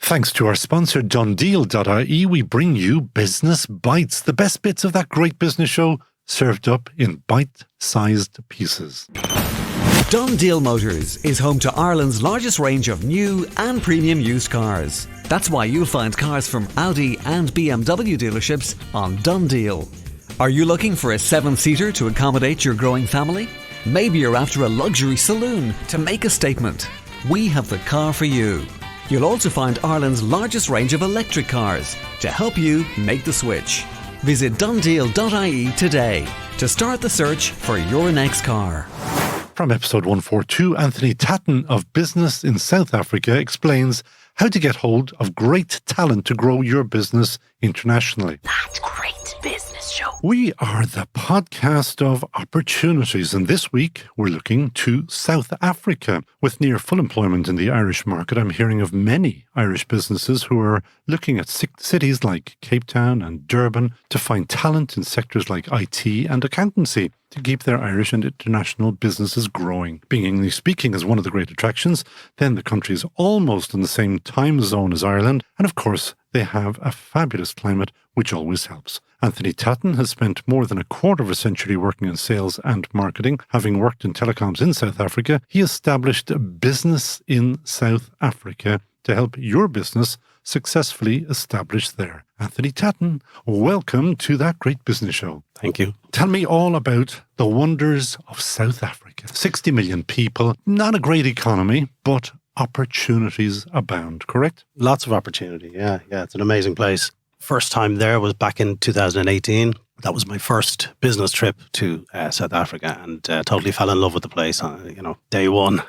Thanks to our sponsor, DoneDeal.ie, we bring you Business Bites, the best bits of that great business show, served up in bite-sized pieces. DoneDeal Motors is home to Ireland's largest range of new and premium used cars. That's why you'll find cars from Audi and BMW dealerships on DoneDeal. Are you looking for a 7-seater to accommodate your growing family? Maybe you're after a luxury saloon to make a statement. We have the car for you. You'll also find Ireland's largest range of electric cars to help you make the switch. Visit DoneDeal.ie today to start the search for your next car. From episode 142, Anthony Tattan of Business in South Africa explains how to get hold of great talent to grow your business internationally. That great business show. We are the podcast of opportunities, and this week we're looking to South Africa. With near full employment in the Irish market, I'm hearing of many Irish businesses who are looking at cities like Cape Town and Durban to find talent in sectors like IT and accountancy to keep their Irish and international businesses growing. Being English speaking is one of the great attractions. Then the country is almost in the same time zone as Ireland, and of course they have a fabulous climate, which always helps. Anthony Tattan has spent more than a quarter of a century working in sales and marketing. Having worked in telecoms in South Africa, he established a Business in South Africa to help your business successfully establish there. Anthony Tattan, welcome to that great business show. Thank you. Tell me all about the wonders of South Africa. 60 million people, not a great economy, but opportunities abound, correct? Lots of opportunity, yeah. It's an amazing place. First time there was back in 2018. That was my first business trip to South Africa, and totally fell in love with the place. Day one,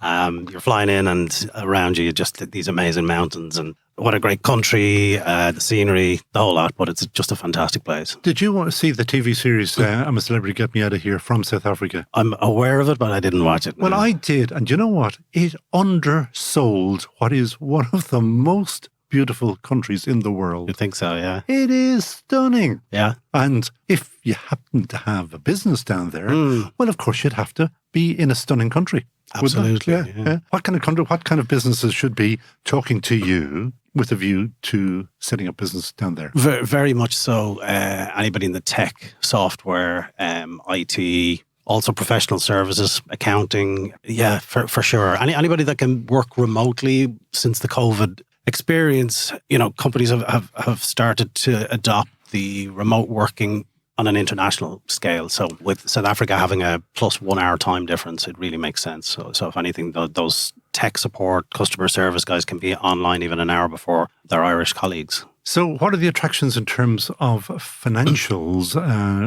you're flying in, and around you, just these amazing mountains, and what a great country, the scenery, the whole lot. But it's just a fantastic place. Did you want to see the TV series I'm a Celebrity, Get Me Out of Here from South Africa? I'm aware of it, but I didn't watch it. Well, I did, and you know what? It undersold what is one of the most beautiful countries in the world. You think so, yeah? It is stunning. Yeah. And if you happen to have a business down there, well, of course, you'd have to be in a stunning country. Absolutely. Yeah. What kind of country, what kind of businesses should be talking to you with a view to setting up business down there? Very, very much so. Anybody in the tech, software, IT, also professional services, accounting. Yeah, for sure. Anybody that can work remotely since the COVID experience, companies have started to adopt the remote working on an international scale. So with South Africa having a plus 1 hour time difference, it really makes sense. So if anything, those tech support, customer service guys can be online even an hour before their Irish colleagues. So what are the attractions in terms of financials,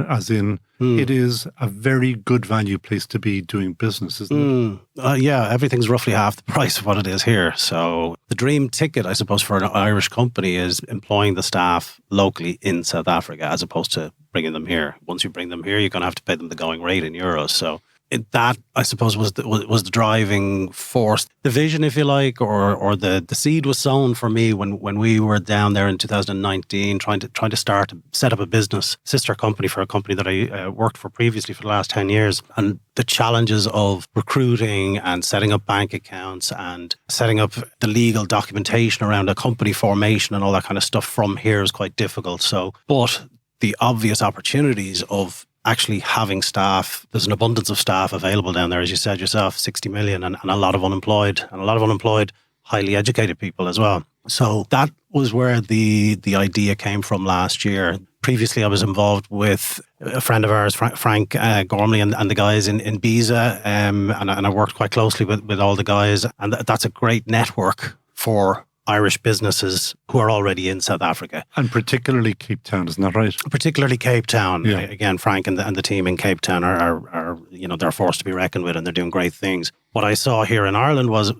as in it is a very good value place to be doing business, isn't it? Yeah, everything's roughly half the price of what it is here. So the dream ticket, I suppose, for an Irish company is employing the staff locally in South Africa as opposed to bringing them here. Once you bring them here, you're going to have to pay them the going rate in euros. So that, I suppose, was the driving force, the vision, if you like, or the seed was sown for me when we were down there in 2019, trying to set up a business, sister company for a company that I worked for previously for the last 10 years. And the challenges of recruiting and setting up bank accounts and setting up the legal documentation around a company formation and all that kind of stuff from here is quite difficult. But the obvious opportunities of actually having staff, there's an abundance of staff available down there, as you said yourself, 60 million and a lot of unemployed, highly educated people as well. So that was where the idea came from last year. Previously, I was involved with a friend of ours, Frank Gormley, and the guys in Biza, and I worked quite closely with all the guys. And that's a great network for Irish businesses who are already in South Africa. And particularly Cape Town, isn't that right? Particularly Cape Town. Yeah. Again, Frank and the team in Cape Town are they're a force to be reckoned with, and they're doing great things. What I saw here in Ireland was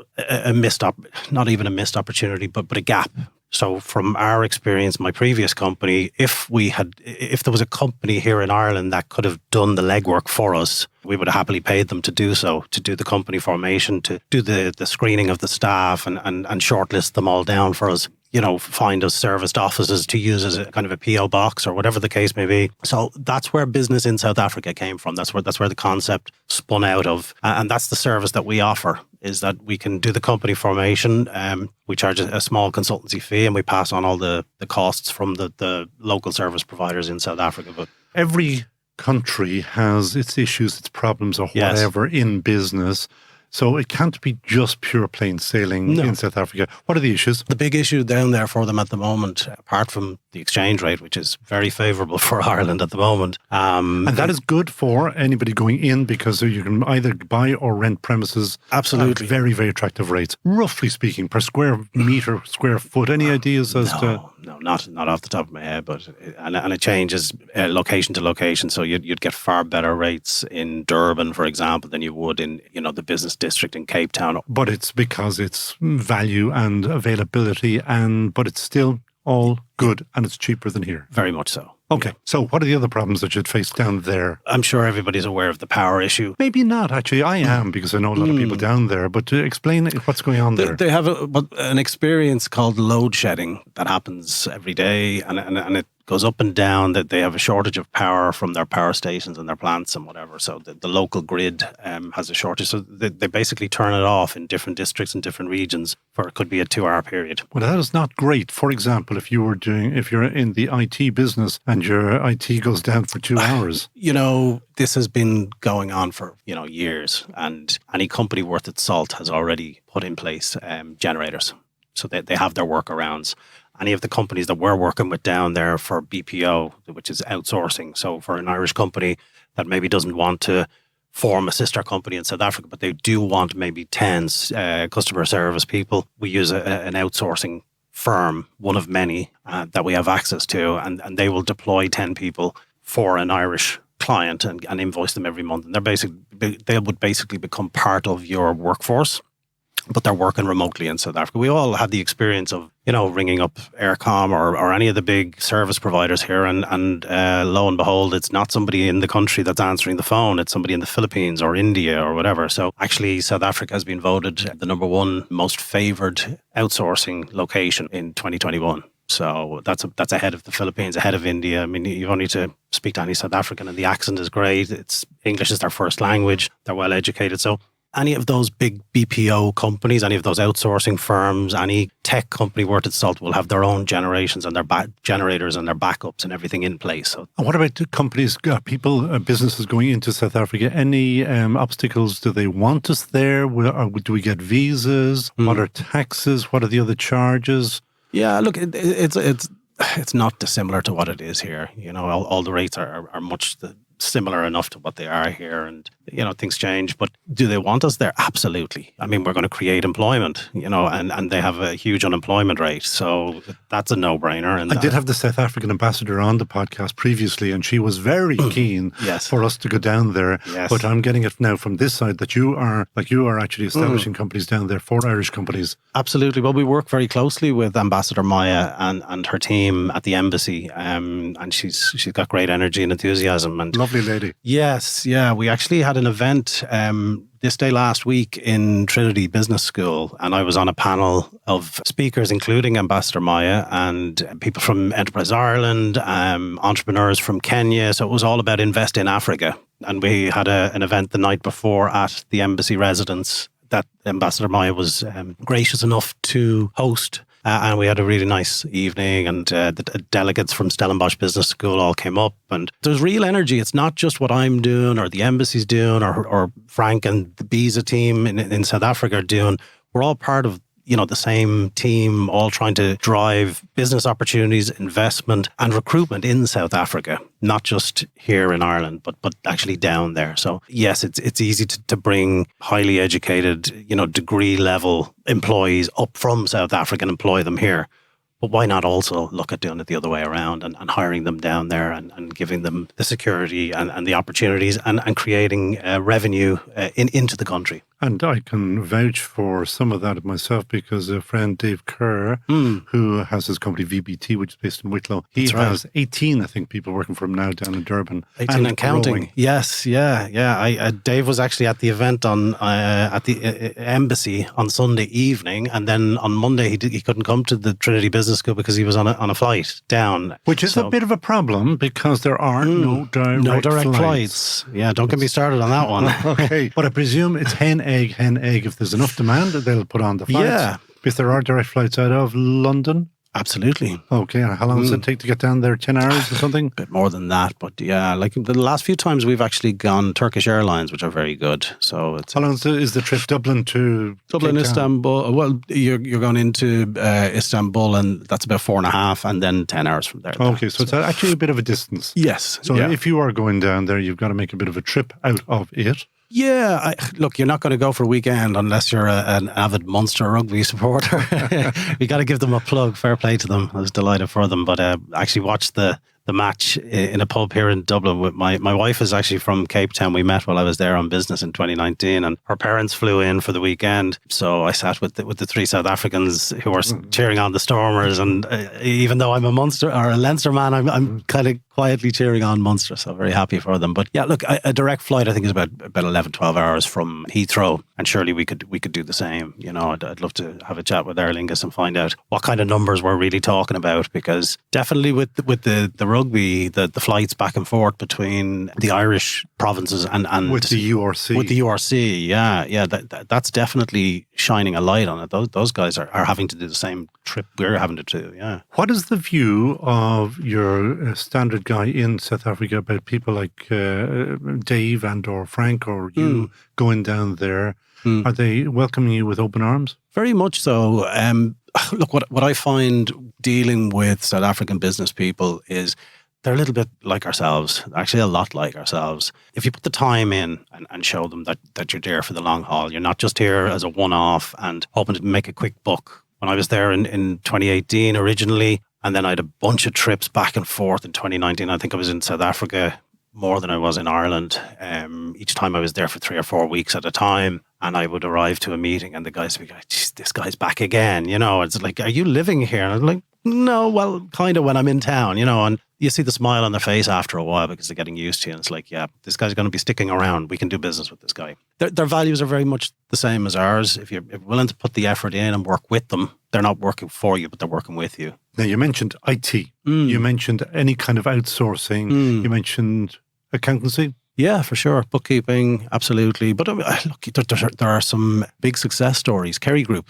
not even a missed opportunity, but a gap. So from our experience, my previous company, if there was a company here in Ireland that could have done the legwork for us, we would have happily paid them to do so, to do the company formation, to do the screening of the staff and shortlist them all down for us. Find us serviced offices to use as a kind of a PO box or whatever the case may be. So that's where business in South Africa came from. That's where the concept spun out of. And that's the service that we offer is that we can do the company formation. We charge a small consultancy fee and we pass on all the costs from the local service providers in South Africa. But every country has its issues, its problems, or Yes. whatever in business. So it can't be just pure plain sailing in South Africa. What are the issues? the big issue down there for them at the moment, apart from the exchange rate, which is very favourable for Ireland at the moment. And that is good for anybody going in because you can either buy or rent premises Absolutely. at very, very attractive rates. Roughly speaking, per square metre, square foot, any ideas as to... No, not off the top of my head, but and it changes location to location. So you'd get far better rates in Durban, for example, than you would in the business district in Cape Town. But it's because it's value and availability, but it's still all good and it's cheaper than here. Very much so. Okay, so what are the other problems that you'd face down there? I'm sure everybody's aware of the power issue. Maybe not, actually. I am, because I know a lot of people down there. But to explain what's going on there. They have an experience called load shedding that happens every day, and it goes up and down, that they have a shortage of power from their power stations and their plants and whatever. So the local grid has a shortage. So they basically turn it off in different districts and different regions for it could be a 2-hour period. Well, that is not great. For example, if you're in the IT business and your IT goes down for 2 hours. This has been going on for, years, and any company worth its salt has already put in place generators. So they have their workarounds. Any of the companies that we're working with down there for BPO, which is outsourcing. So for an Irish company that maybe doesn't want to form a sister company in South Africa, but they do want maybe 10 customer service people, we use an outsourcing firm, one of many that we have access to, and they will deploy 10 people for an Irish client and invoice them every month. And they would basically become part of your workforce, but they're working remotely in South Africa. We all have the experience of, ringing up Aircom or any of the big service providers here, and lo and behold, it's not somebody in the country that's answering the phone. It's somebody in the Philippines or India or whatever. So actually, South Africa has been voted the number one most favoured outsourcing location in 2021. So that's ahead of the Philippines, ahead of India. I mean, you only need to speak to any South African and the accent is great. English is their first language. They're well educated. So any of those big BPO companies, any of those outsourcing firms, any tech company worth its salt will have their own generations and their generators and their backups and everything in place. So, and what about the companies, businesses going into South Africa? Any obstacles? Do they want us there? Do we get visas? What are taxes? What are the other charges? Yeah, look, it's not dissimilar to what it is here. All the rates are much similar enough to what they are here, and things change. But do they want us there? Absolutely. I mean, we're going to create employment, and they have a huge unemployment rate, so that's a no-brainer. And I did have the South African ambassador on the podcast previously, and she was very keen for us to go down there. Yes. But I'm getting it now from this side that you are actually establishing companies down there for Irish companies. Absolutely. Well, we work very closely with Ambassador Maya and her team at the embassy, and she's got great energy and enthusiasm. And lovely lady. Yes, yeah. We actually had an event this day last week in Trinity Business School, and I was on a panel of speakers, including Ambassador Maya and people from Enterprise Ireland, entrepreneurs from Kenya. So it was all about Invest in Africa. And we had an event the night before at the embassy residence that Ambassador Maya was gracious enough to host. And we had a really nice evening, and the delegates from Stellenbosch Business School all came up, and there's real energy. It's not just what I'm doing or the embassy's doing or Frank and the Visa team in South Africa are doing. We're all part of the same team, all trying to drive business opportunities, investment and recruitment in South Africa, not just here in Ireland, but actually down there. So yes, it's easy to bring highly educated, degree level employees up from South Africa and employ them here. But why not also look at doing it the other way around and hiring them down there and giving them the security and the opportunities and creating revenue into the country? And I can vouch for some of that myself, because a friend, Dave Kerr, who has his company VBT, which is based in Wicklow, he has 18, I think, people working for him now down in Durban. 18 and counting. Growing. Yes, yeah. Dave was actually at the event at the embassy on Sunday evening, and then on Monday he couldn't come to the Trinity Business School because he was on a flight down. Which is a bit of a problem, because there are no direct flights. Yeah, don't get me started on that one. Okay, but I presume it's hen, egg, hen, egg. If there's enough demand, they'll put on the flights. Yeah. If there are direct flights out of London. Absolutely. Okay, how long does it take to get down there? 10 hours or something? A bit more than that, but yeah, like the last few times we've actually gone Turkish Airlines, which are very good. So it's How long is the trip? Dublin to Dublin, Cape Town? Istanbul. Well, you're going into Istanbul, and that's about 4.5, and then 10 hours from there. Okay, so it's actually a bit of a distance. Yes. So yeah. if you are going down there, you've got to make a bit of a trip out of it. Yeah, look, you're not going to go for a weekend unless you're an avid Munster rugby supporter. You got to give them a plug. Fair play to them. I was delighted for them. But I actually watched the match in a pub here in Dublin. With my wife is actually from Cape Town. We met while I was there on business in 2019, and her parents flew in for the weekend. So I sat with the three South Africans who were cheering on the Stormers. And even though I'm a Munster or a Leinster man, I'm kind of quietly cheering on Munster, so very happy for them. But yeah, look, a direct flight I think is about 11, 12 hours from Heathrow, and surely we could do the same. You know, I'd love to have a chat with Aer Lingus and find out what kind of numbers we're really talking about, because definitely with the rugby, the flights back and forth between the Irish provinces and With the URC. With the URC, yeah, that's definitely shining a light on it. Those guys are having to do the same trip we're having to do, yeah. What is the view of your standard guy in South Africa about people like Dave and or Frank or you going down there? Are they welcoming you with open arms? Very much so. Look, what I find dealing with South African business people is they're a little bit like ourselves, actually a lot like ourselves. If you put the time in and show them that you're there for the long haul, you're not just here as a one-off and hoping to make a quick buck. When I was there in 2018 originally, and then I had a bunch of trips back and forth in 2019. I think I was in South Africa more than I was in Ireland. Each time I was there for 3 or 4 weeks at a time, and I would arrive to a meeting and the guys would be like, "Geez, this guy's back again." You know, it's like, "Are you living here?" And I'm like, "No, well, kind of when I'm in town," you know, and you see the smile on their face after a while because they're getting used to you. And it's like, yeah, this guy's going to be sticking around. We can do business with this guy. Their values are very much the same as ours. If you're willing to put the effort in and work with them, they're not working for you, but they're working with you. Now, you mentioned IT. You mentioned any kind of outsourcing. You mentioned accountancy. Yeah, for sure. Bookkeeping, absolutely. But look, there are some big success stories. Kerry Group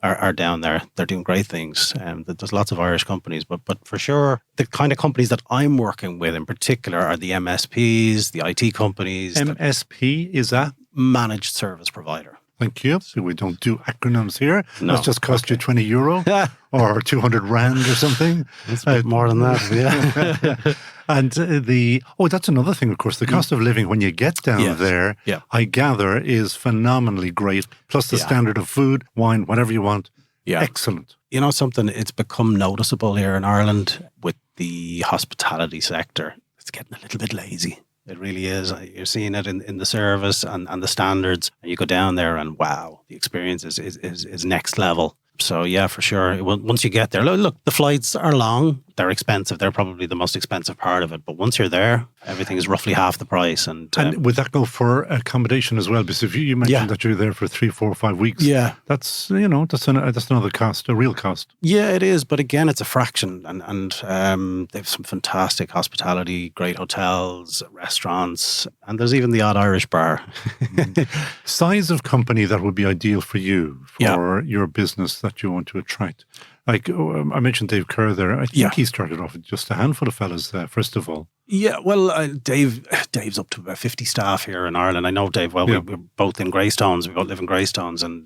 are down there. They're doing great things. There's lots of Irish companies, but for sure, the kind of companies that I'm working with in particular are the MSPs, the IT companies. MSP is that? Managed service provider. Thank you. So we don't do acronyms here. No. That's just cost you €20 or 200 rand or something. It's a bit more than that, yeah. And that's another thing, of course, the cost of living when you get down there, I gather, is phenomenally great. Plus the standard of food, wine, whatever you want. Yeah. Excellent. You know something, it's become noticeable here in Ireland with the hospitality sector. It's getting a little bit lazy. It really is. You're seeing it in the service and the standards. And you go down there and wow, the experience is next level. So yeah, for sure. Once you get there, look, the flights are long. They're expensive. They're probably the most expensive part of it. But once you're there, everything is roughly half the price. And would that go for accommodation as well? Because if you mentioned that you're there for 3, 4, 5 weeks. Yeah, that's that's another cost, a real cost. Yeah, it is. But again, it's a fraction. And they have some fantastic hospitality, great hotels, restaurants, and there's even the odd Irish bar. Size of company that would be ideal for you for your business that you want to attract. Like I mentioned Dave Kerr there. I think he started off with just a handful of fellas, first of all. Yeah, well, Dave's up to about 50 staff here in Ireland. I know Dave well. We're both in Greystones. We both live in Greystones. And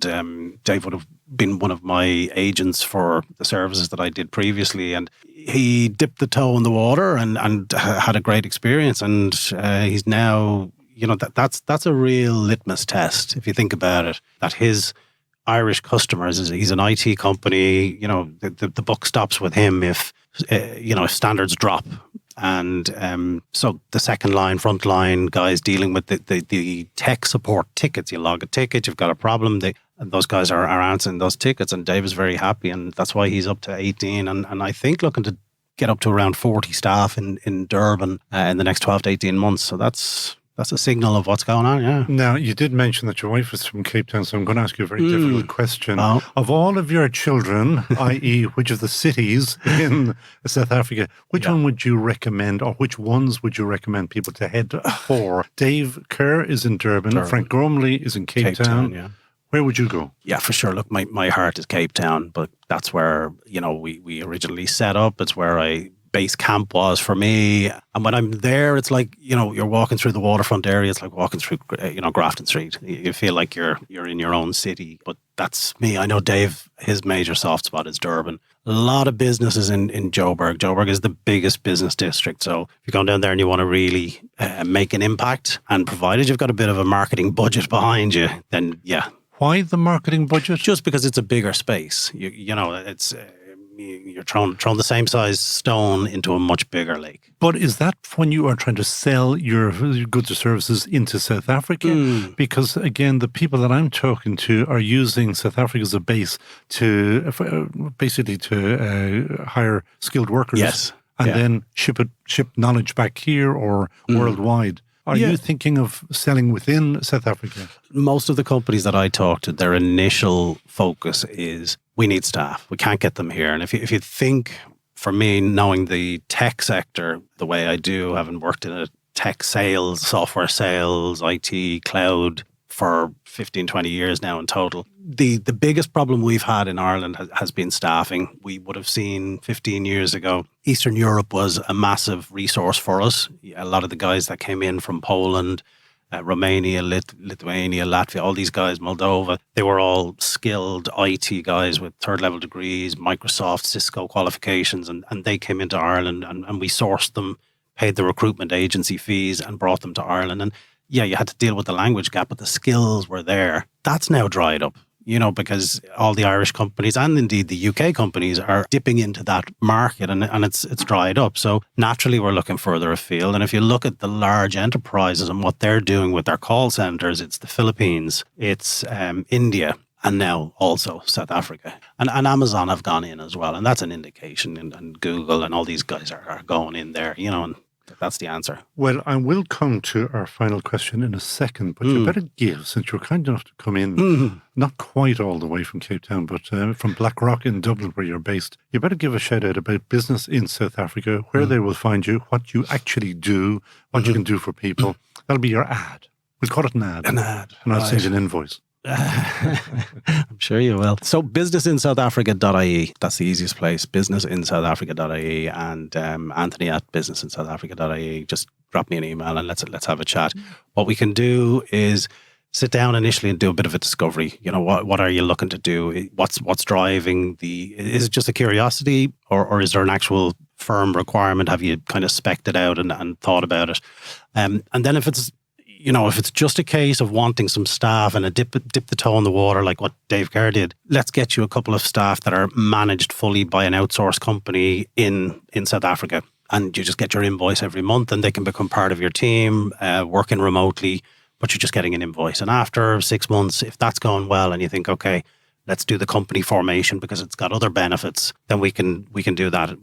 Dave would have been one of my agents for the services that I did previously. And he dipped the toe in the water and had a great experience. And he's now, that's a real litmus test, if you think about it, that his Irish customers, he's an IT company, the buck stops with him if standards drop. And so the second line, front line guys dealing with the tech support tickets, you log a ticket, you've got a problem, and those guys are answering those tickets, and Dave is very happy, and that's why he's up to 18 and I think looking to get up to around 40 staff in Durban in the next 12 to 18 months. So that's That's a signal of what's going on, yeah. Now, you did mention that your wife is from Cape Town, so I'm going to ask you a very difficult question. Oh. Of all of your children, i.e., which of the cities in South Africa, which one would you recommend, or which ones would you recommend people to head for? Dave Kerr is in Durban. Frank Gormley is in Cape Town. Yeah. Where would you go? Yeah, for sure. Look, my heart is Cape Town, but that's where, we originally set up. It's where base camp was for me. And when I'm there, it's like, you're walking through the waterfront area. It's like walking through, Grafton Street. You feel like you're in your own city. But that's me. I know Dave, his major soft spot is Durban. A lot of businesses in Joburg. Joburg is the biggest business district. So if you're going down there and you want to really make an impact, and provided you've got a bit of a marketing budget behind you, then yeah. Why the marketing budget? Just because it's a bigger space. It's... you're throwing the same size stone into a much bigger lake. But is that when you are trying to sell your goods or services into South Africa? Because again, the people that I'm talking to are using South Africa as a base to basically to hire skilled workers, and then ship knowledge back here or worldwide. Are you thinking of selling within South Africa? Most of the companies that I talk to, their initial focus is, we need staff. We can't get them here. And if you think, for me, knowing the tech sector the way I do, having worked in a tech sales, software sales, IT, cloud for 15, 20 years now in total, the biggest problem we've had in Ireland has been staffing. We would have seen 15 years ago, Eastern Europe was a massive resource for us. A lot of the guys that came in from Poland, Romania, Lithuania, Latvia, all these guys, Moldova, they were all skilled IT guys with third level degrees, Microsoft, Cisco qualifications, and they came into Ireland and we sourced them, paid the recruitment agency fees and brought them to Ireland. And yeah, you had to deal with the language gap, but the skills were there. That's now dried up, because all the Irish companies and indeed the UK companies are dipping into that market and it's dried up. So naturally, we're looking further afield. And if you look at the large enterprises and what they're doing with their call centers, it's the Philippines, it's India, and now also South Africa. And Amazon have gone in as well. And that's an indication. And Google and all these guys are going in there, and that's the answer. Well, I will come to our final question in a second, but you better give, since you're kind enough to come in, not quite all the way from Cape Town, but from Blackrock in Dublin, where you're based, you better give a shout out about business in South Africa, where they will find you, what you actually do, what you can do for people. That'll be your ad. We'll call it an ad. An ad. And I'll send you an invoice. I'm sure you will. So businessinSouthAfrica.ie, that's the easiest place. BusinessinSouthAfrica.ie, and Anthony at businessinSouthAfrica.ie. Just drop me an email and let's have a chat. What we can do is sit down initially and do a bit of a discovery. What are you looking to do? What's driving is it just a curiosity or is there an actual firm requirement? Have you kind of specced it out and thought about it? And then if it's just a case of wanting some staff and a dip the toe in the water, like what Dave Kerr did, let's get you a couple of staff that are managed fully by an outsourced company in South Africa. And you just get your invoice every month and they can become part of your team, working remotely, but you're just getting an invoice. And after 6 months, if that's going well and you think, okay, let's do the company formation because it's got other benefits, then we can do that.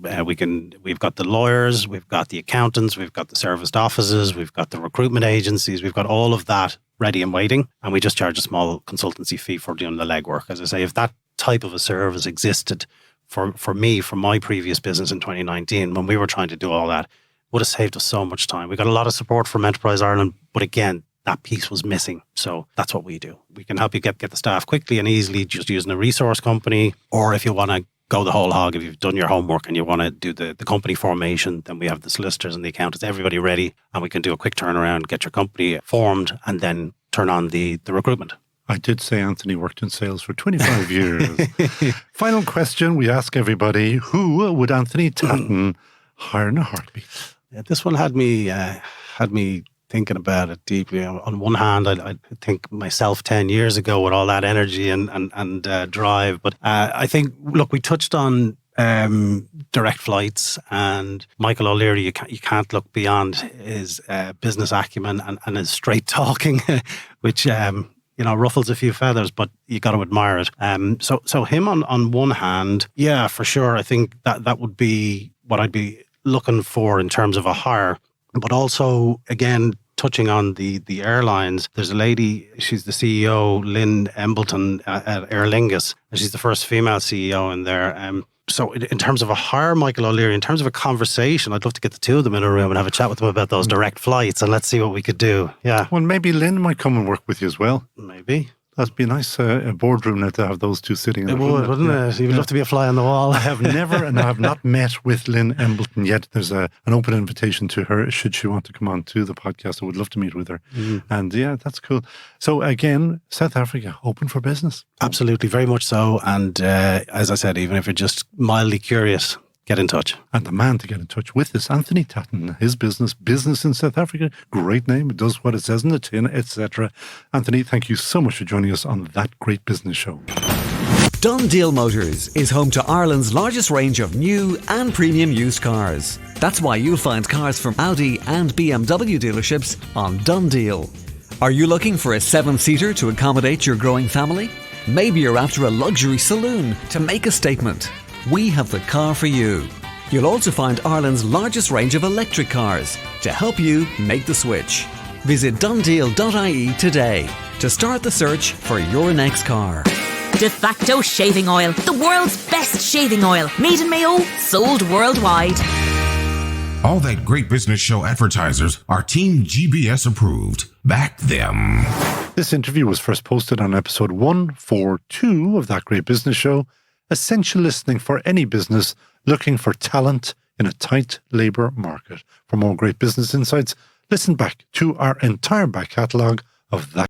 We've got the lawyers, we've got the accountants, we've got the serviced offices, we've got the recruitment agencies, we've got all of that ready and waiting. And we just charge a small consultancy fee for doing the legwork. As I say, if that type of a service existed for me, from my previous business in 2019, when we were trying to do all that, would have saved us so much time. We got a lot of support from Enterprise Ireland, but again, that piece was missing. So that's what we do. We can help you get the staff quickly and easily just using a resource company. Or if you want to go the whole hog, if you've done your homework and you want to do the company formation, then we have the solicitors and the accountants, everybody ready. And we can do a quick turnaround, get your company formed and then turn on the recruitment. I did say Anthony worked in sales for 25 years. Final question we ask everybody, who would Anthony Tattan hire in a heartbeat? Yeah, this one had me thinking about it deeply. On one hand, I think myself 10 years ago with all that energy and drive. But I think, look, we touched on direct flights and Michael O'Leary. You can't look beyond his business acumen and his straight talking, which ruffles a few feathers, but you got to admire it. So him on one hand, yeah, for sure. I think that would be what I'd be looking for in terms of a hire. But also, again, touching on the airlines, there's a lady, she's the CEO, Lynn Embleton at Aer Lingus, and she's the first female CEO in there. So in terms of a hire, Michael O'Leary, in terms of a conversation, I'd love to get the two of them in a room and have a chat with them about those direct flights, and let's see what we could do. Yeah. Well, maybe Lynn might come and work with you as well. Maybe. That'd be a nice boardroom now to have those two sitting. It would, wouldn't it? You'd love to be a fly on the wall. I have never, and I have not met with Lynn Embleton yet. There's an open invitation to her should she want to come on to the podcast. I would love to meet with her. And yeah, that's cool. So again, South Africa, open for business. Absolutely, very much so. And as I said, even if you're just mildly curious, get in touch. And the man to get in touch with is Anthony Tattan. His business in South Africa. Great name. It does what it says in the tin, etc. Anthony, thank you so much for joining us on That Great Business Show. DoneDeal Motors is home to Ireland's largest range of new and premium used cars. That's why you'll find cars from Audi and BMW dealerships on DoneDeal. Are you looking for a 7-seater to accommodate your growing family? Maybe you're after a luxury saloon to make a statement. We have the car for you. You'll also find Ireland's largest range of electric cars to help you make the switch. Visit DoneDeal.ie today to start the search for your next car. De facto shaving oil, the world's best shaving oil. Made in Mayo, sold worldwide. All That Great Business Show advertisers are Team GBS approved. Back them. This interview was first posted on episode 142 of That Great Business Show. Essential listening for any business looking for talent in a tight labour market. For more great business insights, listen back to our entire back catalogue of That